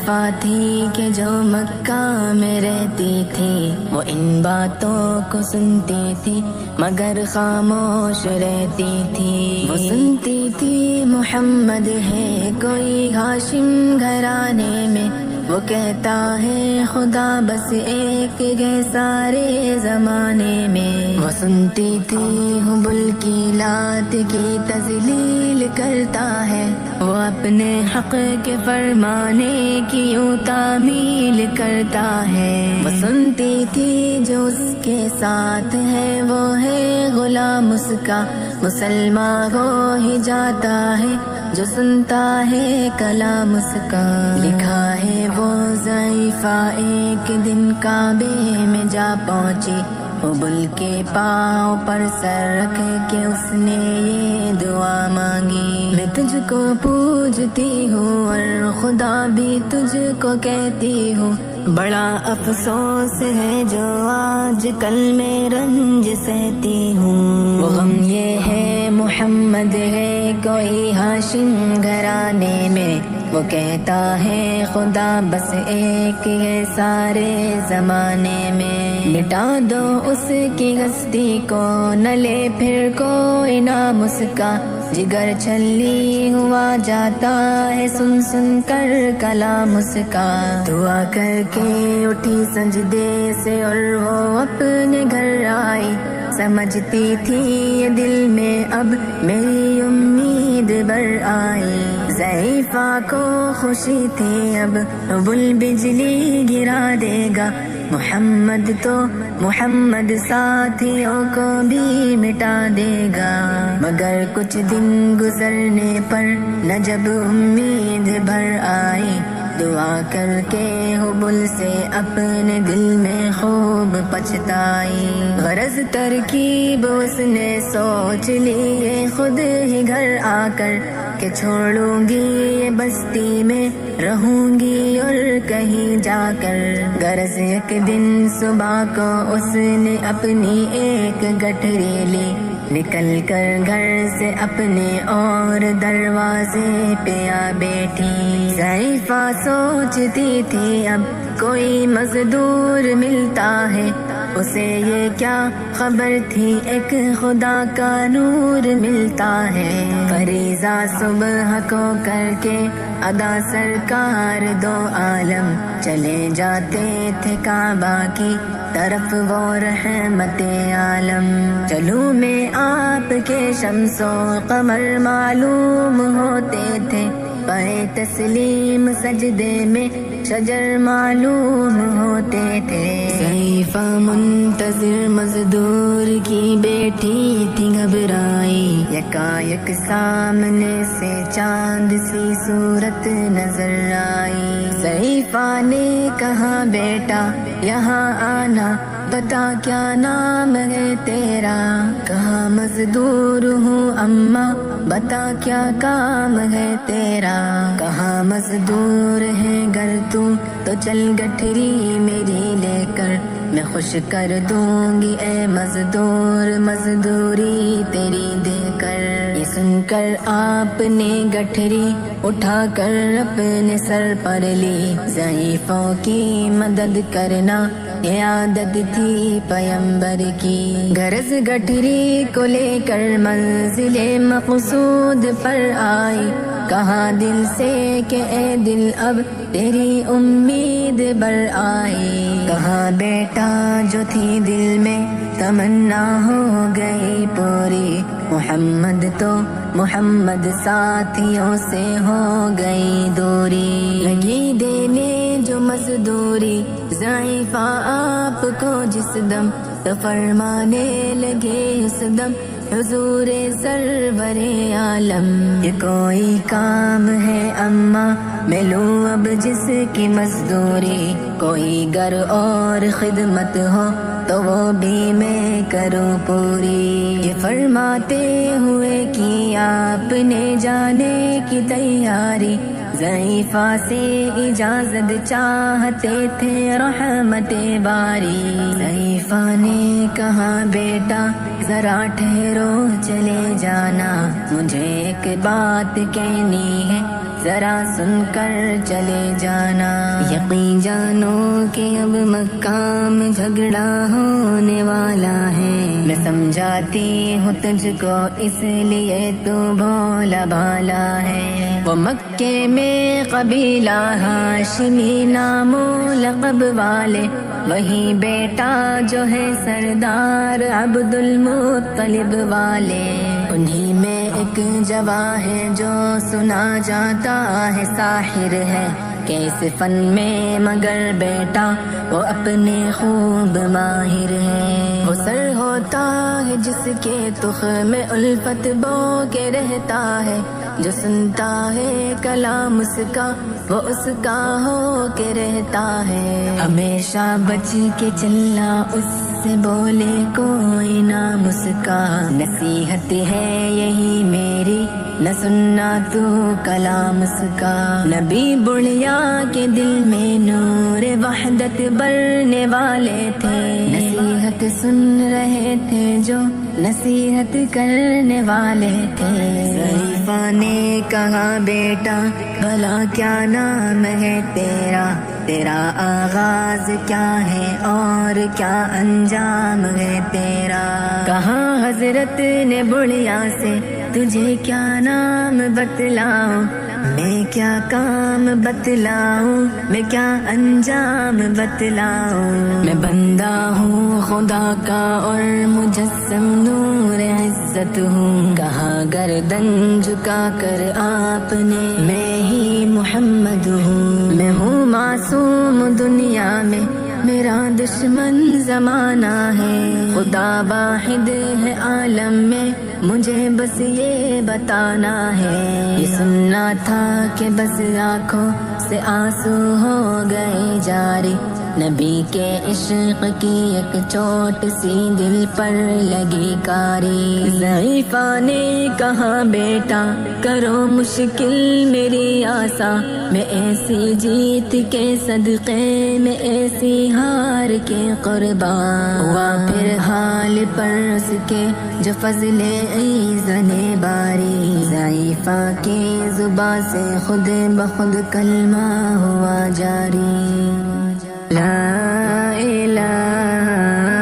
ضعیفہ تھی کہ جو مکہ میں رہتی تھی، وہ ان باتوں کو سنتی تھی مگر خاموش رہتی تھی۔ وہ سنتی تھی محمد ہے کوئی ہاشم گھرانے میں، وہ کہتا ہے خدا بس ایک ہے سارے زمانے میں۔ وہ سنتی تھی حبل کی لات کی تذلیل کرتا ہے، وہ اپنے حق کے فرمانے کی یوں تعمیل کرتا ہے۔ وہ سنتی تھی جو اس کے ساتھ ہے وہ ہے غلام اس کا، مسلمان ہو ہی جاتا ہے جو سنتا ہے کلام اس کا۔ لکھا ہے وہ ضعیفہ ایک دن کعبے میں جا پہنچی، حبل کے پاؤں پر سر رکھ کے اس نے یہ دعا مانگی، میں تجھ کو پوجتی ہوں اور خدا بھی تجھ کو کہتی ہوں، بڑا افسوس ہے جو آج کل میں رنج سہتی ہوں۔ وہ غم یہ ہے محمد ہے کوئی ہاشم گھرانے میں، وہ کہتا ہے خدا بس ایک ہے سارے زمانے میں۔ مٹا دو اس کی ہستی کو نہ لے پھر کوئی نام اس کا، جگر چھلی ہوا جاتا ہے سن سن کر کلام اس کا۔ دعا کر کے اٹھی سجدے سے اور وہ اپنے گھر آئی، سمجھتی تھی یہ دل میں اب میری امید بر آئی۔ ضعیفہ کو خوشی تھی اب حبل بجلی گرا دے گا، محمد تو محمد ساتھیوں کو بھی مٹا دے گا۔ مگر کچھ دن گزرنے پر نہ جب امید بھر آئی، دعا کر کے حبل سے اپنے دل میں خوب پچھتائی۔ غرض ترکیب اس نے سوچ لی خود ہی گھر آ کر کہ چھوڑوں گی یہ بستی میں رہوں گی اور کہیں جا کر۔ غرض ایک دن صبح کو اس نے اپنی ایک گٹھری لی، نکل کر گھر سے اپنے اور دروازے پہ آ بیٹھی۔ ضعیفہ سوچتی تھی اب کوئی مزدور ملتا ہے، اسے یہ کیا خبر تھی ایک خدا کا نور ملتا ہے۔ فریضہ صبح کو کر کے ادا سرکار دو عالم چلے جاتے تھے کعبہ کی طرف وہ رحمت عالم۔ چلوں میں آپ کے شمس و قمر معلوم ہوتے تھے، پائے تسلیم سجدے میں شجر معلوم ہوتے تھے۔ ضعیفہ منتظر مزدور کی بیٹی تھی گھبرائی، یکایک سامنے سے چاند سی صورت نظر آئی۔ ضعیفہ نے کہا بیٹا یہاں آنا، بتا کیا نام ہے تیرا؟ کہا مزدور ہوں اماں، بتا کیا کام ہے تیرا؟ کہا مزدور ہے گر تو چل گٹھری میری لے کر، میں خوش کر دوں گی اے مزدور مزدوری تیری دے کر۔ یہ سن کر آپ نے گٹھری اٹھا کر اپنے سر پر لی، ضعیفوں کی مدد کرنا یہ عادت تھی پیمبر کی۔ غرض گٹھری کو لے کر منزل مقصود پر آئی، کہا دل سے کہ اے دل اب تیری امید بر آئی۔ کہا بیٹا جو تھی دل میں تمنا ہو گئی پوری، محمد تو محمد ساتھیوں سے ہو گئی دوری۔ لگی دینے جو مزدوری ضعیفہ آپ کو جس دم، تو فرمانے لگے اس دم حضور سرور عالم۔ یہ کوئی کام ہے اماں میں لوں اب جس کی مزدوری، کوئی گر اور خدمت ہو تو وہ بھی میں کروں پوری۔ یہ فرماتے ہوئے کی آپ نے جانے کی تیاری، ضعیفہ سے اجازت چاہتے تھے رحمت باری۔ ضعیفہ نے کہا بیٹا ذرا ٹھہرو چلے جانا، مجھے ایک بات کہنی ہے ذرا سن کر چلے جانا۔ یقین جانو کہ اب مکہ میں جھگڑا ہونے والا ہے، میں سمجھاتی ہوں تجھ کو اس لیے تو بھولا بھالا ہے۔ وہ مکے میں قبیلہ ہاشمی نام و لقب والے، وہی بیٹا جو ہے سردار عبد المطلب والے، انہی میں ایک جواں ہے جو سنا جاتا ہے ساحر ہے، کہ اس فن میں مگر بیٹا وہ اپنے خوب ماہر ہے۔ وہ سر ہوتا ہے جس کے تخم میں الفت بو کے رہتا ہے، جو سنتا ہے کلام اس کا وہ اس کا ہو کے رہتا ہے۔ ہمیشہ بچ کے چلنا اس سے بولے کوئی نہ مسکا، نصیحت ہے یہی میری نہ سننا تو کلام اس کا۔ نبی بڑھیا کے دل میں نور وحدت برنے والے تھے، نصیحت سن رہے تھے جو نصیحت کرنے والے تھے۔ ضعیفہ نے کہا بیٹا بھلا کیا نام ہے تیرا، تیرا آغاز کیا ہے اور کیا انجام ہے تیرا۔ کہا حضرت نے بڑھیا سے تجھے کیا نام بتلاؤں، میں کیا کام بتلاؤں، میں کیا انجام بتلاؤں۔ میں بندہ ہوں خدا کا اور مجسم نور عزت ہوں، کہا گردن جھکا کر آپ نے میں ہی محمد ہوں۔ میں ہوں معصوم دنیا میں میرا دشمن زمانہ ہے، خدا واحد ہے عالم میں مجھے بس یہ بتانا ہے۔ یہ سننا تھا کہ بس آنکھوں سے آنسو ہو گئے جاری، نبی کے عشق کی ایک چوٹ سی دل پر لگی کاری۔ ضعیفہ نے کہا بیٹا کرو مشکل میری آسا، میں ایسی جیت کے صدقے میں ایسی ہار کے قربان ہوا، پھر حال پر اس کے جو فضل ایزن باری۔ ضعیفہ کی زبان سے خود بخود کلمہ ہوا جاری، لا الہ